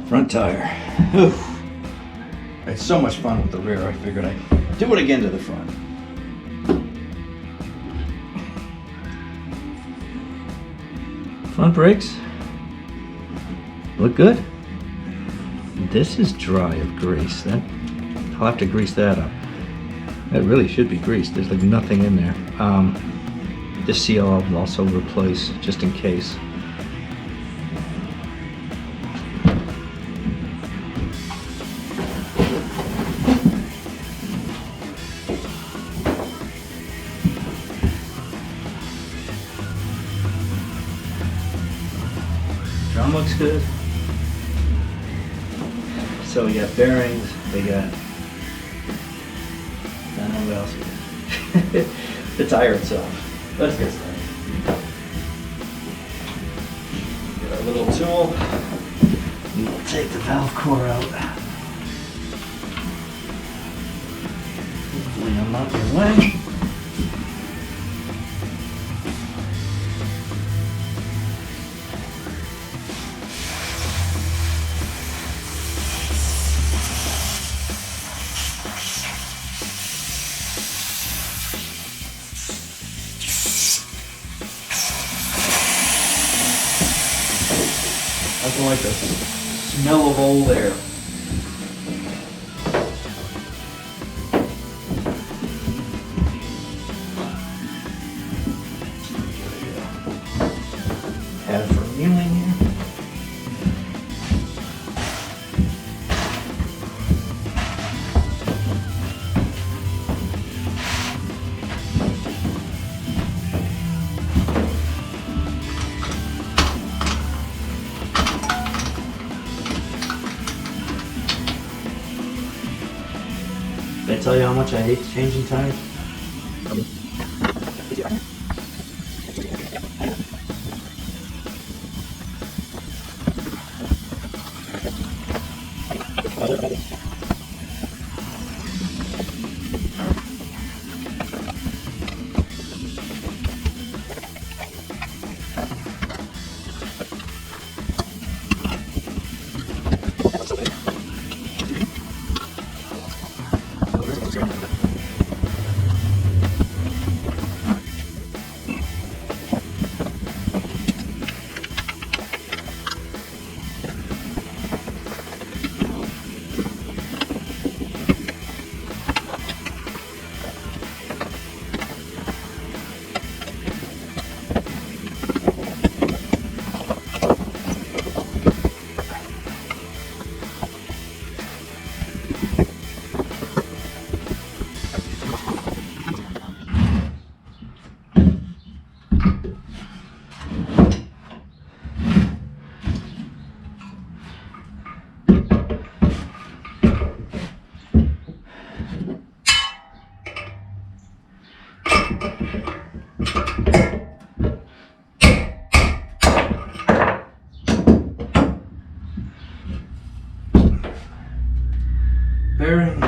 Front tire. Whew. I had so much fun with the rear, I figured I'd do it again to the front. Front brakes look good. This is dry of grease. I'll have to grease that up. That really should be greased. There's like nothing in there. This seal I'll also replace just in case. Drum looks good. So we got bearings, they got, I don't know what else we got. The tire itself. Let's get started. Get our little tool. And we'll take the valve core out. Hopefully I'm not in your way. Nothing like the smell of old air. Pad for annealing here. Did I tell you how much I hate changing tires? Bearing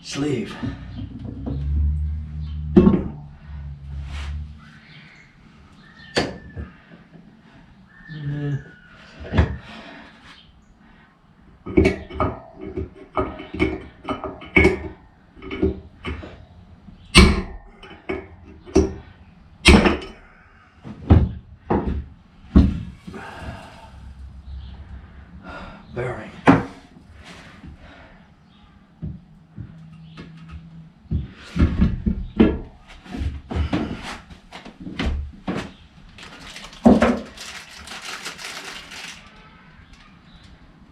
sleeve. Bearing.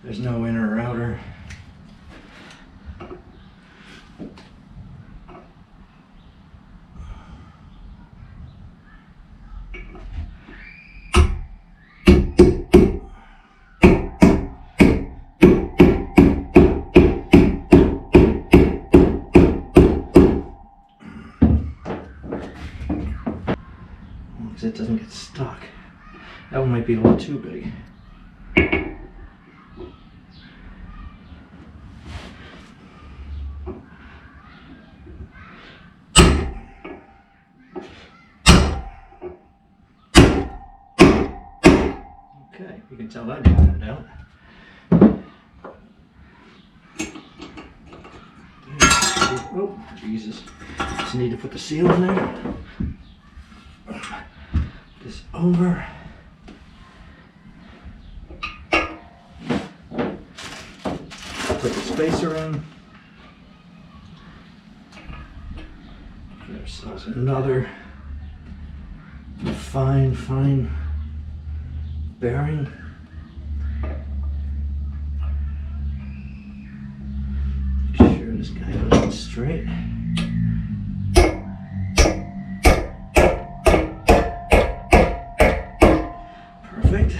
There's no inner or outer. Because it doesn't get stuck. That one might be a little too big. Okay, you can tell that bottomed out. Oh, Jesus. Just need to put the seal in there. This over. Put the spacer in. Give ourselves another fine bearing. Make sure this guy goes straight. Perfect.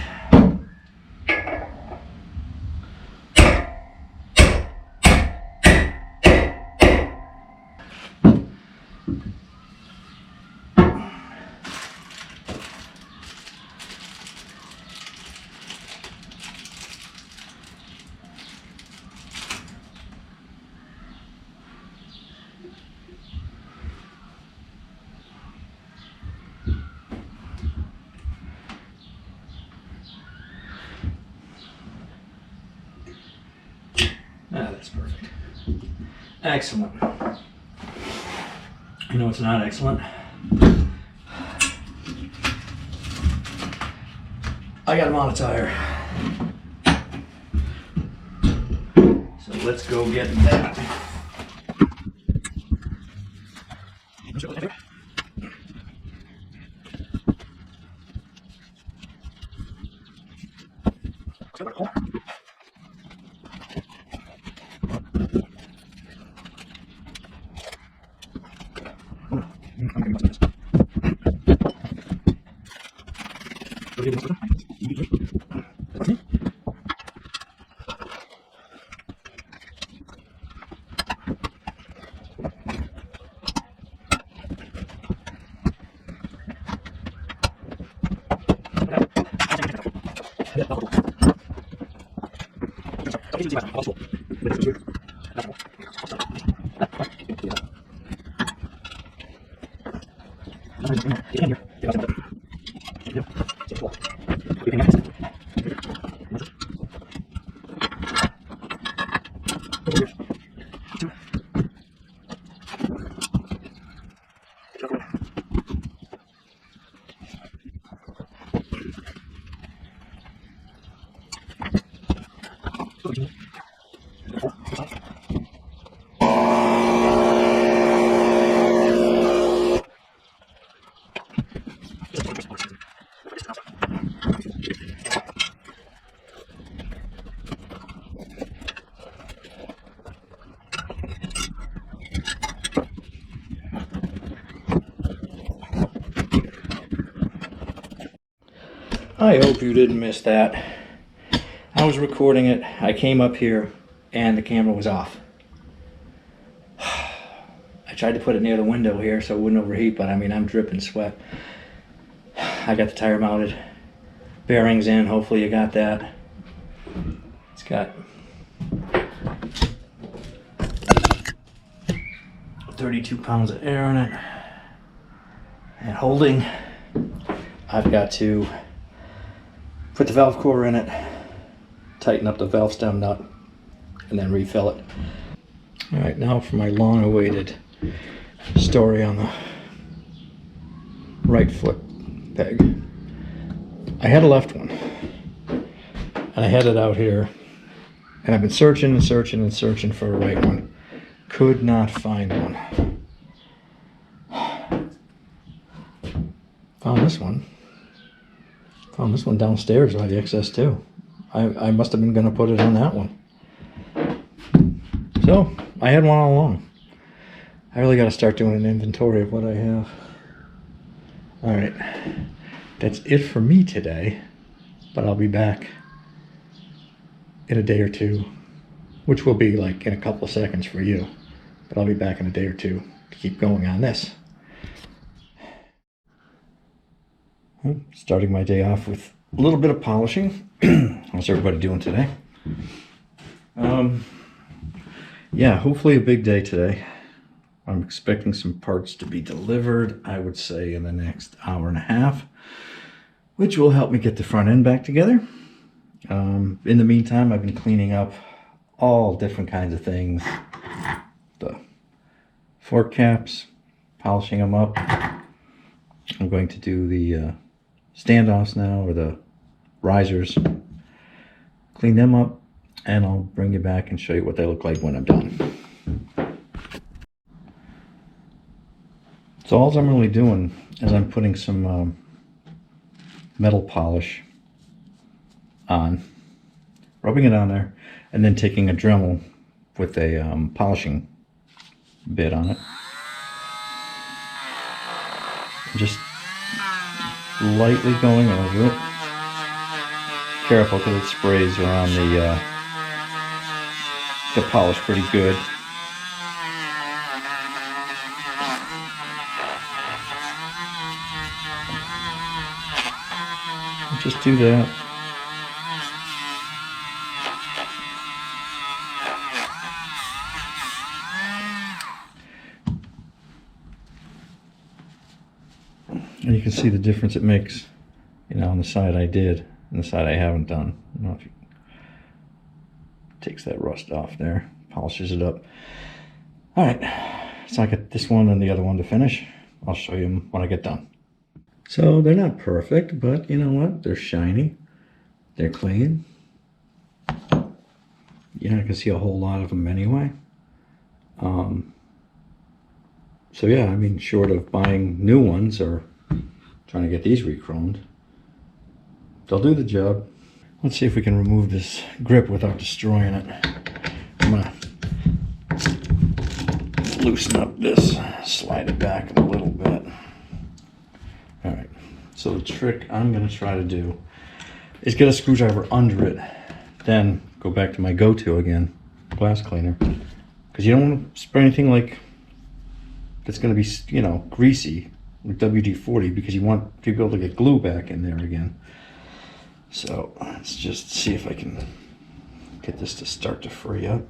That's perfect. Excellent. You know what's not excellent? I got him on a tire. So let's go get that. I hope you didn't miss that. I was recording it, I came up here, and the camera was off. I tried to put it near the window here so it wouldn't overheat, but I mean, I'm dripping sweat. I got the tire mounted, bearings in, hopefully you got that. It's got 32 pounds of air in it. And holding, I've got to put the valve core in it, tighten up the valve stem nut, and then refill it. All right, now for my long-awaited story on the right foot peg. I had a left one, and I had it out here, and I've been searching and searching and searching for a right one. Could not find one. Found this one. Found this one downstairs by the XS2. I must have been going to put it on that one. So, I had one all along. I really got to start doing an inventory of what I have. Alright, that's it for me today, but I'll be back in a day or two, which will be like in a couple of seconds for you, but I'll be back in a day or two to keep going on this. Starting my day off with a little bit of polishing. How's everybody doing today? Yeah, hopefully a big day today. I'm expecting some parts to be delivered, I would say in the next hour and a half. which will help me get the front end back together. In the meantime, I've been cleaning up all different kinds of things. The fork caps, polishing them up. I'm going to do the standoffs now, or the risers. Clean them up, and I'll bring you back and show you what they look like when I'm done. So all I'm really doing is I'm putting some metal polish on, rubbing it on there, and then taking a Dremel with a polishing bit on it. Just lightly going over it. Careful, because it sprays around the polish pretty good. Just do that. And you can see the difference it makes, you know, on the side I did and the side I haven't done. I don't know if you takes that rust off there, polishes it up. All right, so I got this one and the other one to finish. I'll show you them when I get done. So they're not perfect, but you know what? They're shiny. They're clean. You're not gonna see a whole lot of them anyway. So yeah, I mean, short of buying new ones or trying to get these re-chromed, they'll do the job. Let's see if we can remove this grip without destroying it. I'm gonna loosen up this, slide it back a little bit. All right, so the trick I'm gonna try to do is get a screwdriver under it, then go back to my go-to again, glass cleaner, because you don't want to spray anything like that's gonna be, you know, greasy with WD-40, because you want to be able to get glue back in there again. So let's just see if I can get this to start to free up.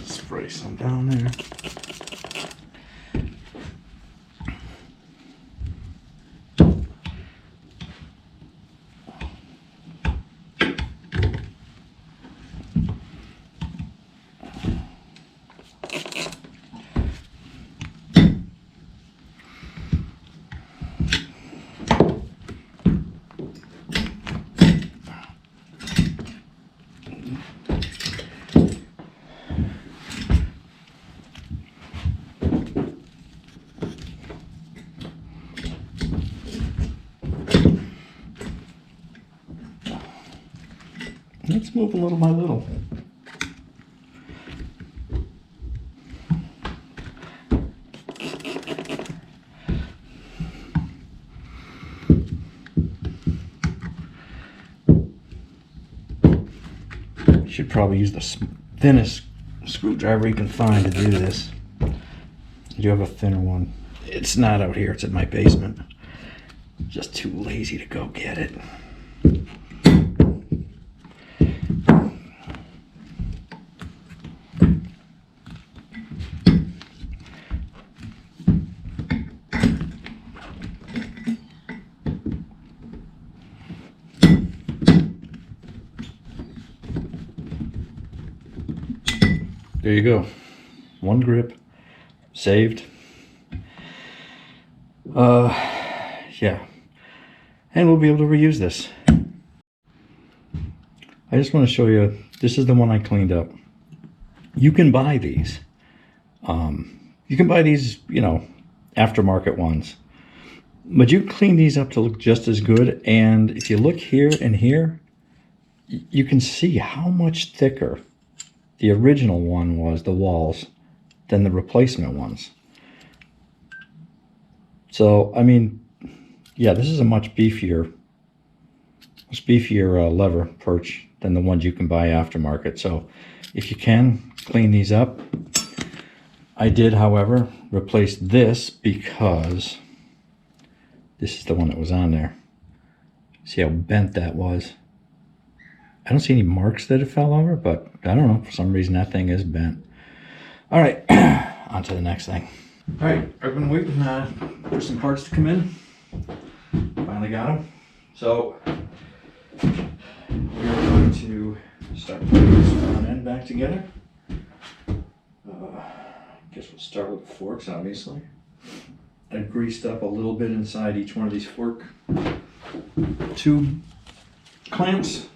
Spray some down there. Let's move a little by little. You should probably use the thinnest screwdriver you can find to do this. I do have a thinner one. It's not out here, it's in my basement. Just too lazy to go get it. There you go. One grip saved. Yeah. And we'll be able to reuse this. I just want to show you, this is the one I cleaned up. You can buy these. You can buy these, you know, aftermarket ones. But you clean these up to look just as good. And if you look here and here, you can see how much thicker the original one was, the walls, than the replacement ones. So, I mean, yeah, this is a much beefier lever perch than the ones you can buy aftermarket. So if you can, clean these up. I did, however, replace this because this is the one that was on there. See how bent that was? I don't see any marks that it fell over, but I don't know, for some reason that thing is bent. All right, on to the next thing. All right, I've been waiting for some parts to come in. Finally got them. So we're going to start putting this front end back together. Guess we'll start with the forks, obviously. I greased up a little bit inside each one of these fork tube clamps.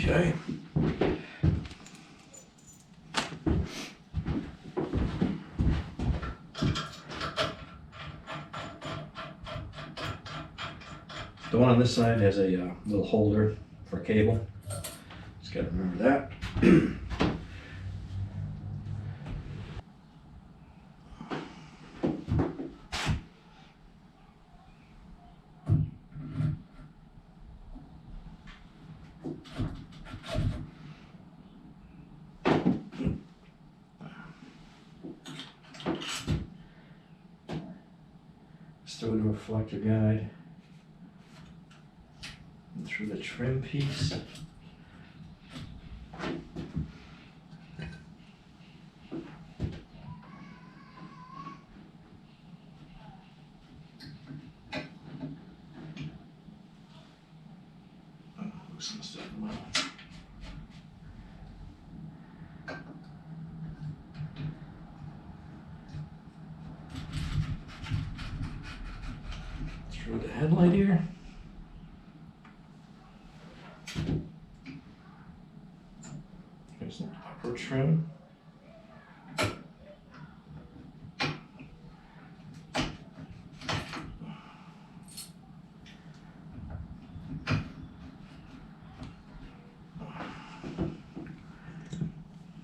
Okay. The one on this side has a little holder for cable. Just gotta remember that. Still the reflector guide and through the trim piece. Loosen stuff a little. Through the headlight here. There's an upper trim.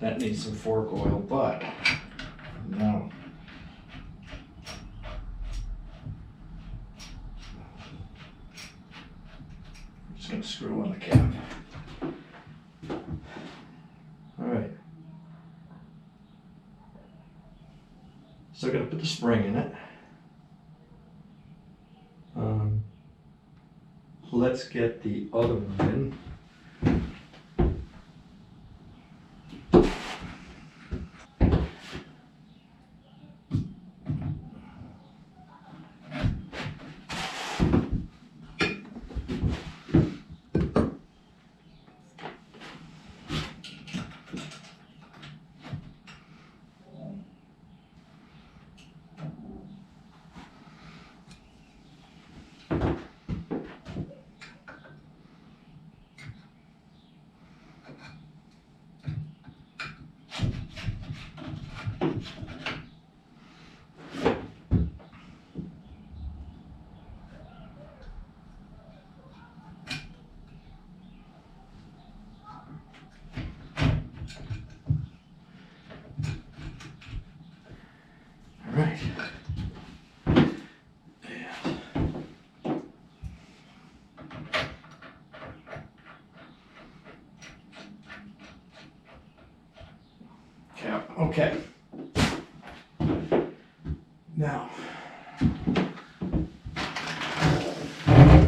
That needs some fork oil, but no. I'm just going to screw on the cap. All right. Still got to put the spring in it. Let's get the other one in. Right. Cap. Okay. Now, I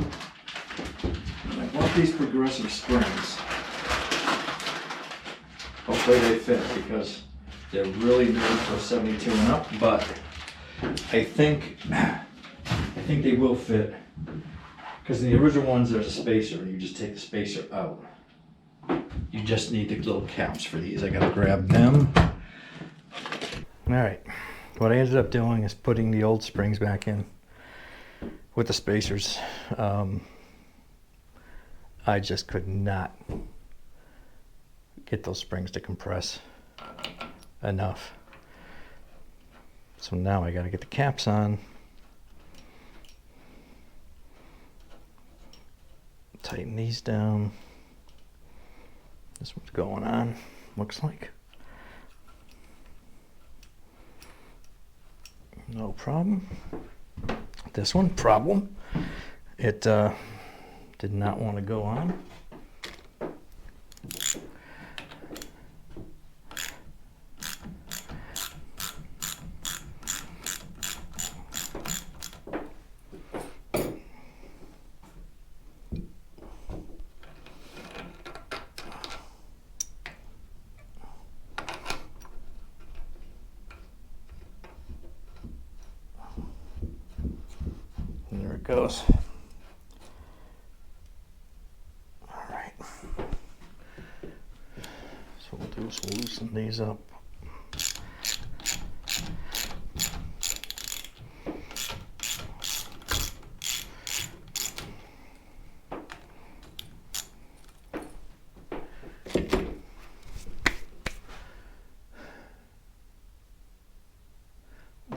bought these progressive springs. Hopefully they fit because they're really made for 72 and up, but I think they will fit because in the original ones there's a spacer and you just take the spacer out. You just need the little caps for these. I gotta grab them. All right, what I ended up doing is putting the old springs back in with the spacers. I just could not get those springs to compress enough. So now I gotta get the caps on. Tighten these down. This one's going on, looks like. No problem. This one, problem. It did not want to go on. There it goes. All right. So what we'll do is we'll loosen these up.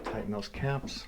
Tighten those caps.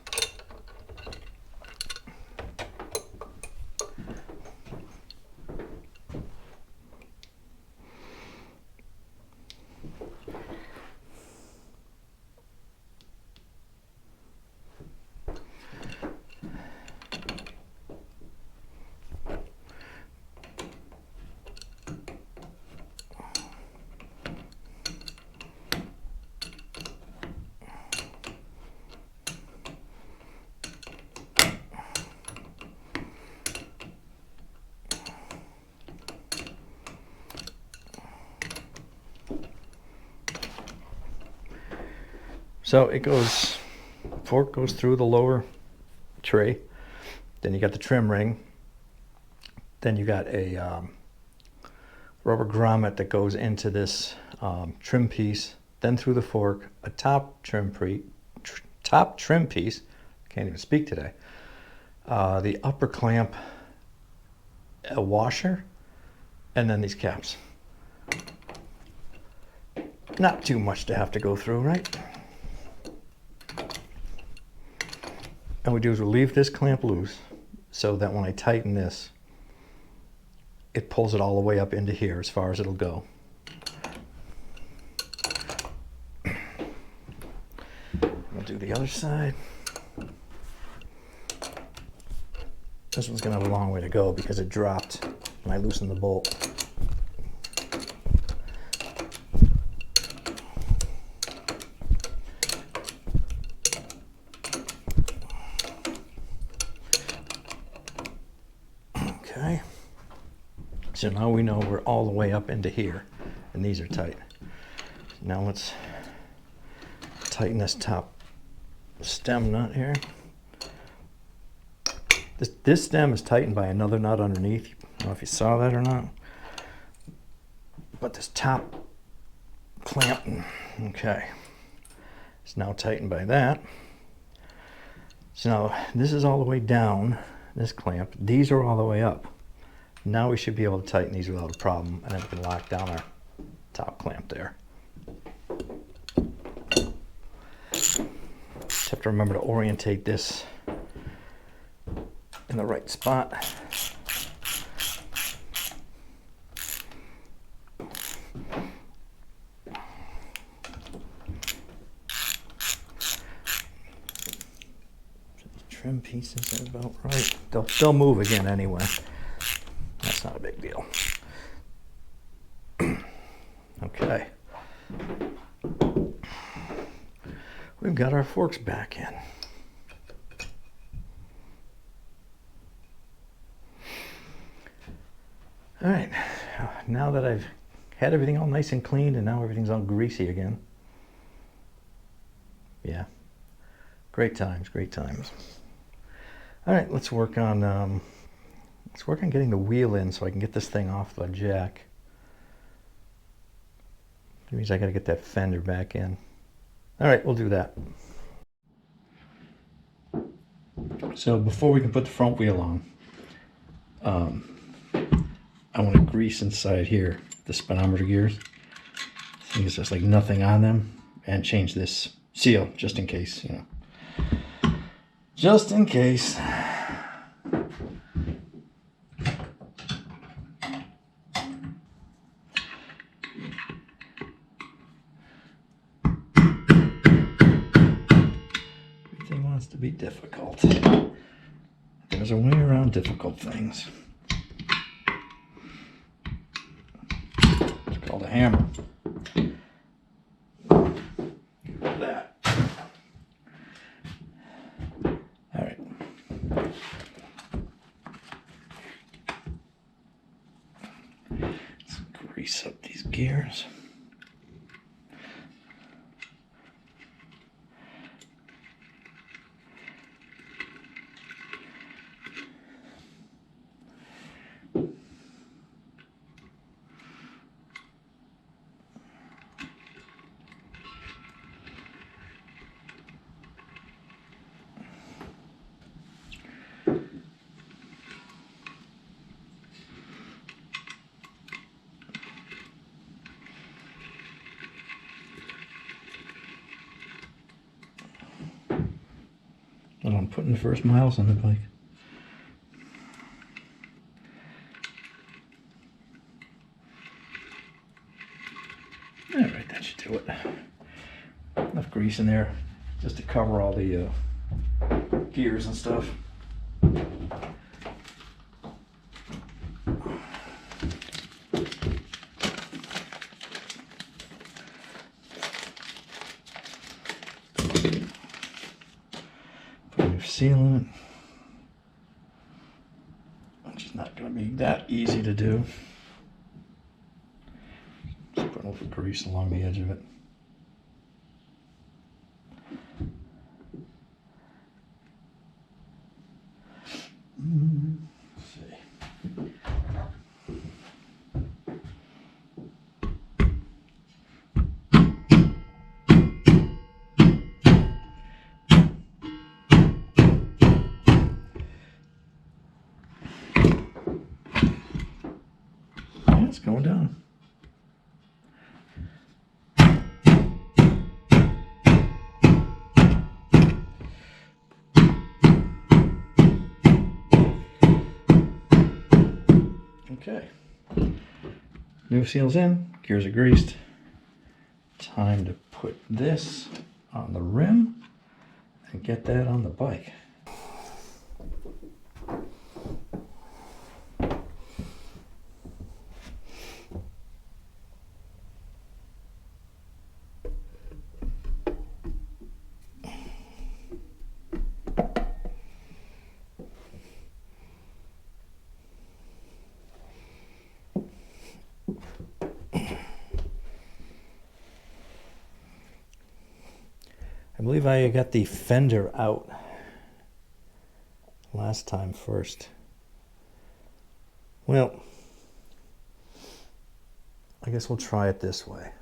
So it goes, fork goes through the lower tray, then you got the trim ring, then you got a rubber grommet that goes into this trim piece, then through the fork, a top trim piece, can't even speak today, the upper clamp, a washer, and then these caps. Not too much to have to go through, right? And what we do is we'll leave this clamp loose so that when I tighten this, it pulls it all the way up into here as far as it'll go. We'll do the other side. This one's gonna have a long way to go because it dropped when I loosened the bolt. Okay, so now we know we're all the way up into here and these are tight. Now let's tighten this top stem nut here. This stem is tightened by another nut underneath. I don't know if you saw that or not. But this top clamp, okay, it's now tightened by that. So now this is all the way down, this clamp. These are all the way up. Now we should be able to tighten these without a problem, and then we can lock down our top clamp there. Just have to remember to orientate this in the right spot. Trim pieces are about right. They'll move again anyway. That's not a big deal. Okay. We've got our forks back in. All right, now that I've had everything all nice and clean and now everything's all greasy again. Yeah, great times, great times. All right, let's work on getting the wheel in so I can get this thing off the jack. That means I gotta get that fender back in. All right, we'll do that. So before we can put the front wheel on, I want to grease inside here the speedometer gears. I think it's just like nothing on them, and change this seal just in case, you know. Just in case. Everything wants to be difficult. There's a way around difficult things. It's called a hammer. That. All right. Let's grease up these gears. on putting the first miles on the bike. Alright, that should do it. Enough grease in there just to cover all the gears and stuff. Put a new seal in it, which is not going to be that easy to do. Just put a little grease along the edge of it. Let's see. Yeah, it's going down. Okay, new seal's in, gears are greased. Time to put this on the rim and get that on the bike. I believe I got the fender out last time first. Well, I guess we'll try it this way.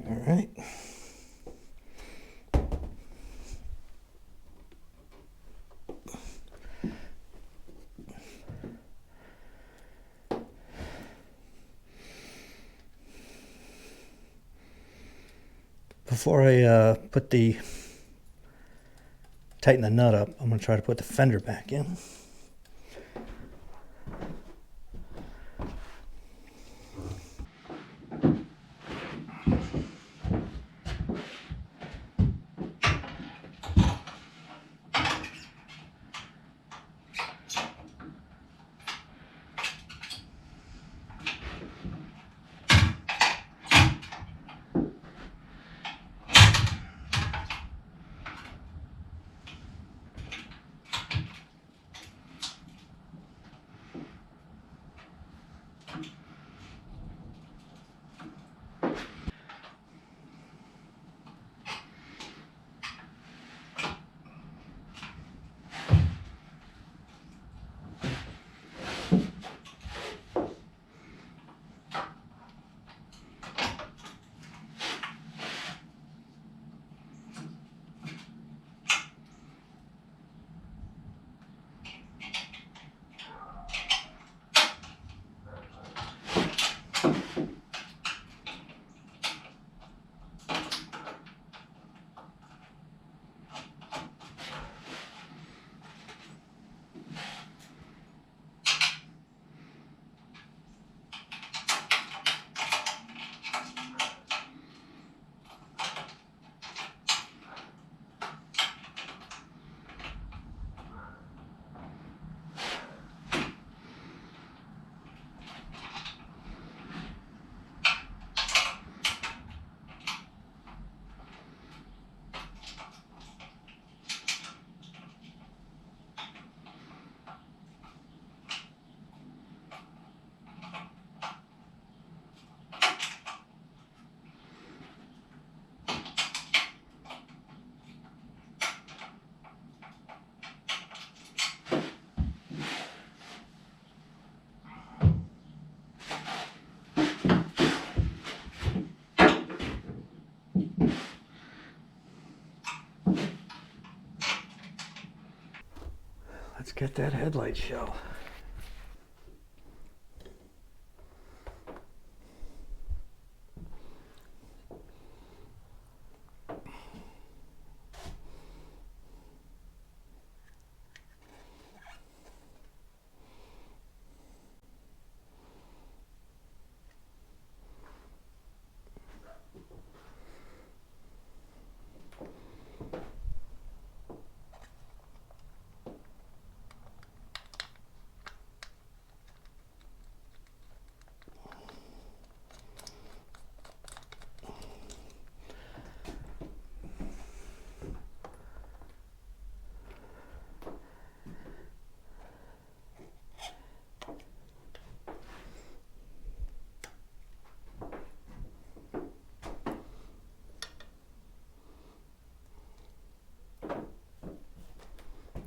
All right. Before I tighten the nut up, I'm going to try to put the fender back in. Let's get that headlight shell.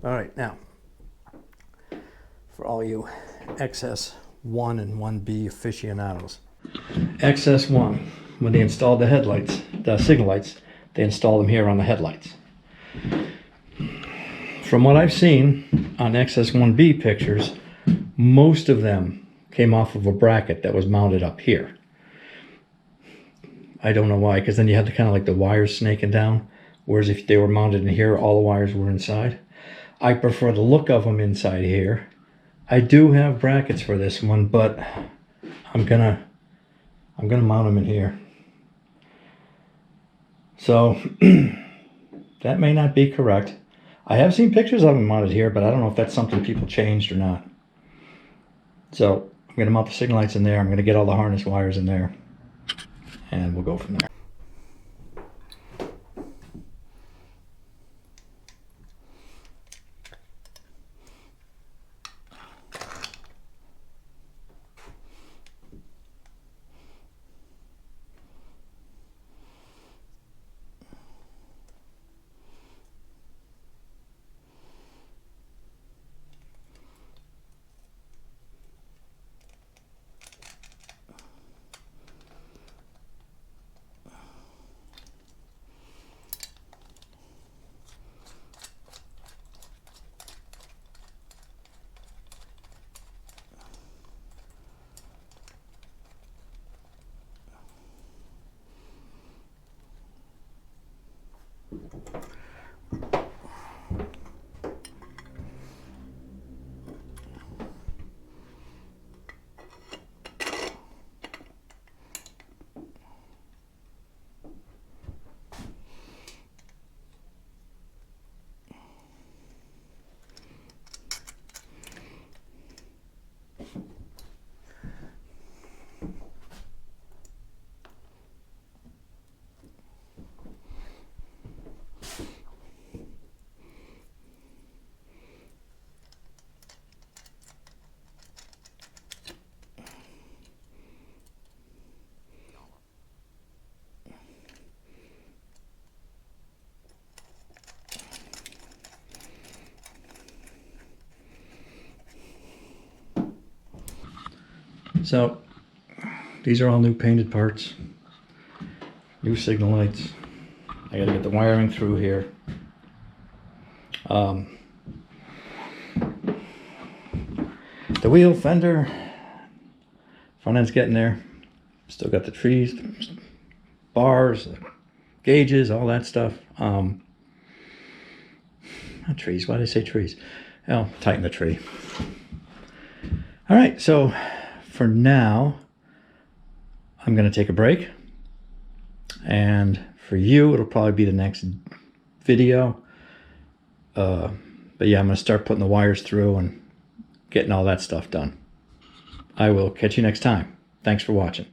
All right, now, for all you XS1 and 1B aficionados. XS1, when they installed the headlights, the signal lights, they installed them here on the headlights. From what I've seen on XS1B pictures, most of them came off of a bracket that was mounted up here. I don't know why, because then you had kind of like the wires snaking down, whereas if they were mounted in here, all the wires were inside. I prefer the look of them inside here. I do have brackets for this one, but I'm gonna mount them in here. So that may not be correct. I have seen pictures of them mounted here, but I don't know if that's something people changed or not. So I'm gonna mount the signal lights in there. I'm gonna get all the harness wires in there, and we'll go from there. So these are all new painted parts, new signal lights. I gotta get the wiring through here. The wheel, fender, front end's getting there. Still got the trees, bars, gauges, all that stuff. Not trees, why did I say trees? Oh, tighten the tree. All right, so for now, I'm gonna take a break. And for you, it'll probably be the next video. But yeah, I'm gonna start putting the wires through and getting all that stuff done. I will catch you next time. Thanks for watching.